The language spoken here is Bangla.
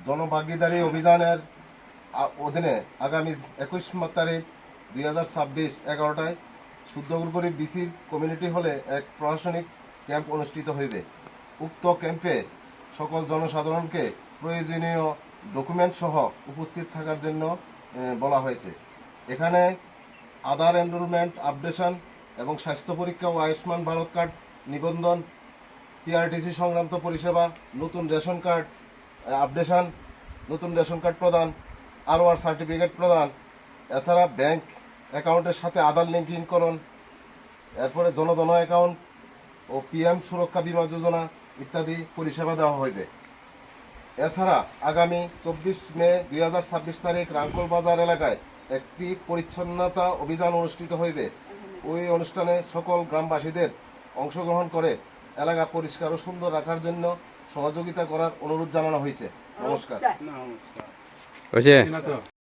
জনভাগিদারি অভিযানের অধীনে আগামী 21 তারিখ 2026 11টায় শুদ্ধগুড়ি বিসির কমিউনিটি হলে এক প্রশাসনিক ক্যাম্প অনুষ্ঠিত হইবে। উক্ত ক্যাম্পে সকল জনসাধারণকে প্রয়োজনীয় ডকুমেন্ট সহ উপস্থিত থাকার জন্য বলা হয়েছে। এখানে আধার এনরোলমেন্ট আপডেশন এবং স্বাস্থ্য পরীক্ষা ও আয়ুষ্মান ভারত কার্ড নিবন্ধন, পিআরটিসি সংক্রান্ত পরিষেবা, নতুন রেশন কার্ড আপডেশন, নতুন রেশন কার্ড প্রদান, আরওআর সার্টিফিকেট প্রদান, এছাড়া ব্যাংক অ্যাকাউন্টের সাথে আধার লিঙ্কিংকরণ, এরপরে জনধন অ্যাকাউন্ট ও পিএম সুরক্ষা বীমা যোজনা ইত্যাদি পরিষেবা দেওয়া হইবে। এছাড়া আগামী 24 মে 2026 তারিখ রাঙ্কুল বাজার এলাকায় একটি পরিচ্ছন্নতা অভিযান অনুষ্ঠিত হইবে। ওই অনুষ্ঠানে সকল গ্রামবাসীদের অংশগ্রহণ করে এলাকা পরিষ্কার ও সুন্দর রাখার জন্য সহযোগিতা করার অনুরোধ জানানো হয়েছে। নমস্কার।